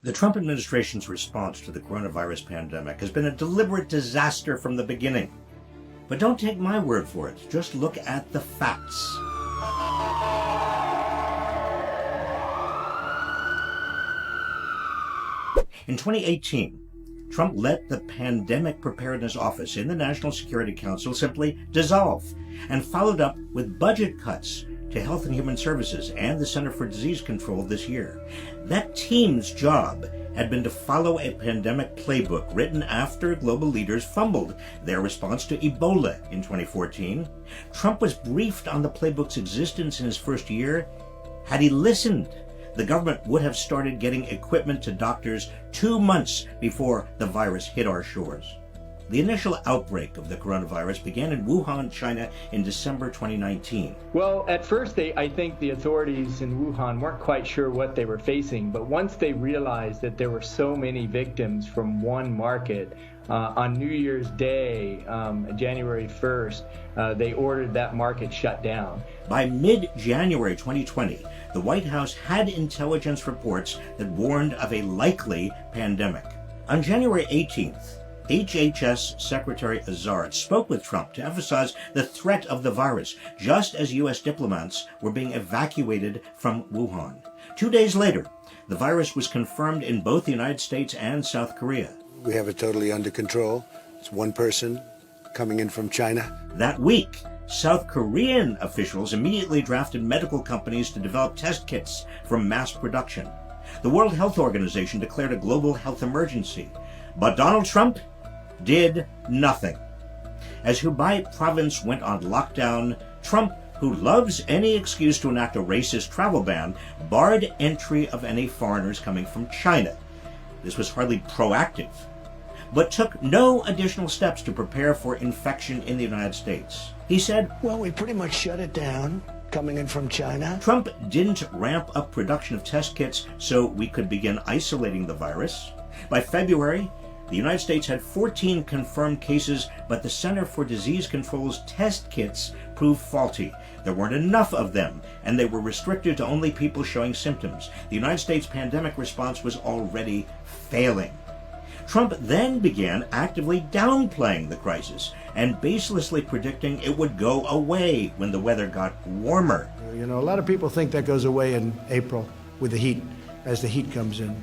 The Trump administration's response to the coronavirus pandemic has been a deliberate disaster from the beginning. But don't take my word for it. Just look at the facts. In 2018, Trump let the Pandemic Preparedness Office in the National Security Council simply dissolve and followed up with budget cuts to Health and Human Services and the Center for Disease Control this year. That team's job had been to follow a pandemic playbook written after global leaders fumbled their response to Ebola in 2014. Trump was briefed on the playbook's existence in his first year. Had he listened, the government would have started getting equipment to doctors 2 months before the virus hit our shores. The initial outbreak of the coronavirus began in Wuhan, China in December 2019. Well, at first, I think the authorities in Wuhan weren't quite sure what they were facing, but once they realized that there were so many victims from one market, on New Year's Day, January 1st, they ordered that market shut down. By mid-January 2020, the White House had intelligence reports that warned of a likely pandemic. On January 18th, HHS Secretary Azar spoke with Trump to emphasize the threat of the virus, just as U.S. diplomats were being evacuated from Wuhan. 2 days later, the virus was confirmed in both the United States and South Korea. We have it totally under control. It's one person coming in from China. That week, South Korean officials immediately drafted medical companies to develop test kits for mass production. The World Health Organization declared a global health emergency. But Donald Trump did nothing. As Hubei province went on lockdown, Trump, who loves any excuse to enact a racist travel ban, barred entry of any foreigners coming from China. This was hardly proactive, but took no additional steps to prepare for infection in the United States. He said, "Well, we pretty much shut it down, coming in from China." Trump didn't ramp up production of test kits so we could begin isolating the virus. By February, the United States had 14 confirmed cases, but the Center for Disease Control's test kits proved faulty. There weren't enough of them, and they were restricted to only people showing symptoms. The United States pandemic response was already failing. Trump then began actively downplaying the crisis and baselessly predicting it would go away when the weather got warmer. You know, a lot of people think that goes away in April with the heat, as the heat comes in.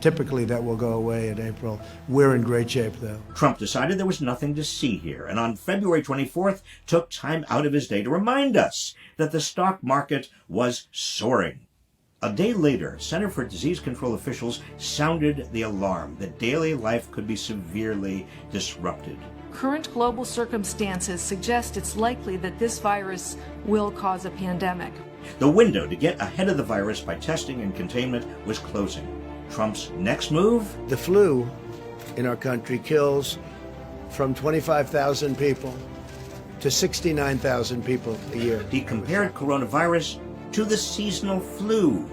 Typically that will go away in April. We're in great shape, though. Trump decided there was nothing to see here, and on February 24th took time out of his day to remind us that the stock market was soaring. A day later, Center for Disease Control officials sounded the alarm that daily life could be severely disrupted. Current global circumstances suggest it's likely that this virus will cause a pandemic. The window to get ahead of the virus by testing and containment was closing. Trump's next move? The flu in our country kills from 25,000 people to 69,000 people a year. He compared coronavirus to the seasonal flu,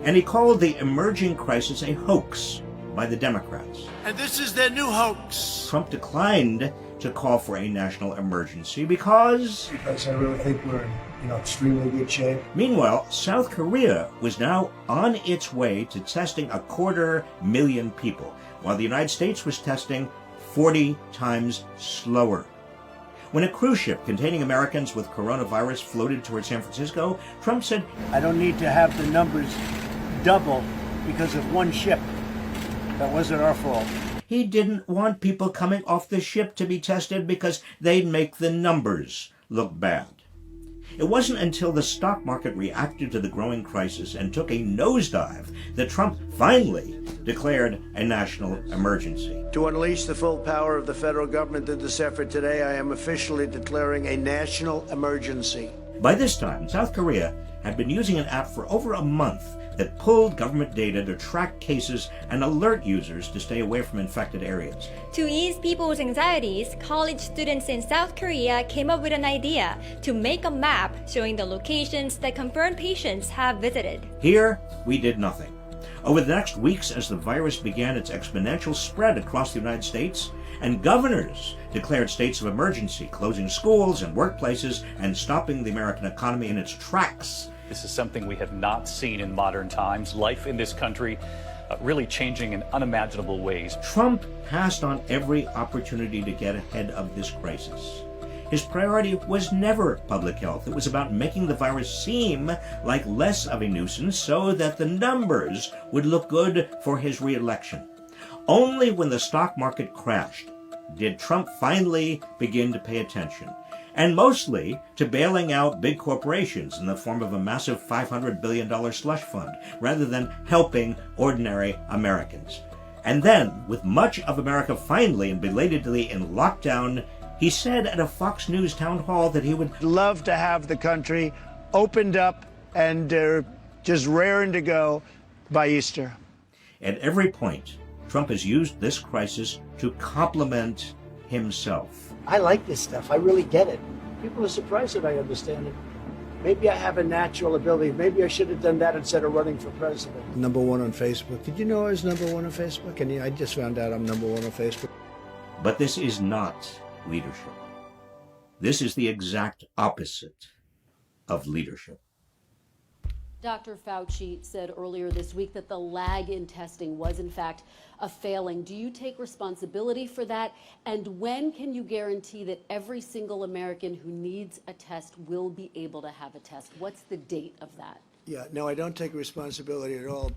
and he called the emerging crisis a hoax by the Democrats. And this is their new hoax. Trump declined to call for a national emergency because I really think we're in extremely good shape. Meanwhile, South Korea was now on its way to testing 250,000 people, while the United States was testing 40 times slower. When a cruise ship containing Americans with coronavirus floated toward San Francisco, Trump said, I don't need to have the numbers double because of one ship. That wasn't our fault. He didn't want people coming off the ship to be tested because they'd make the numbers look bad. It wasn't until the stock market reacted to the growing crisis and took a nosedive that Trump finally declared a national emergency. To unleash the full power of the federal government in this effort today, I am officially declaring a national emergency. By this time, South Korea had been using an app for over a month that pulled government data to track cases and alert users to stay away from infected areas. To ease people's anxieties, college students in South Korea came up with an idea to make a map showing the locations that confirmed patients have visited. Here, we did nothing. Over the next weeks, as the virus began its exponential spread across the United States, and governors declared states of emergency, closing schools and workplaces and stopping the American economy in its tracks. This is something we have not seen in modern times. Life in this country really changing in unimaginable ways. Trump passed on every opportunity to get ahead of this crisis. His priority was never public health. It was about making the virus seem like less of a nuisance so that the numbers would look good for his reelection. Only when the stock market crashed did Trump finally begin to pay attention, and mostly to bailing out big corporations in the form of a massive $500 billion slush fund, rather than helping ordinary Americans. And then, with much of America finally and belatedly in lockdown, he said at a Fox News town hall that he would love to have the country opened up and just raring to go by Easter. At every point, Trump has used this crisis to compliment himself. I like this stuff. I really get it. People are surprised that I understand it. Maybe I have a natural ability. Maybe I should have done that instead of running for president. Number one on Facebook. Did you know I was number one on Facebook? And I just found out I'm number one on Facebook. But this is not leadership. This is the exact opposite of leadership. Dr. Fauci said earlier this week that the lag in testing was, in fact, a failing. Do you take responsibility for that? And when can you guarantee that every single American who needs a test will be able to have a test? What's the date of that? Yeah, no, I don't take responsibility at all.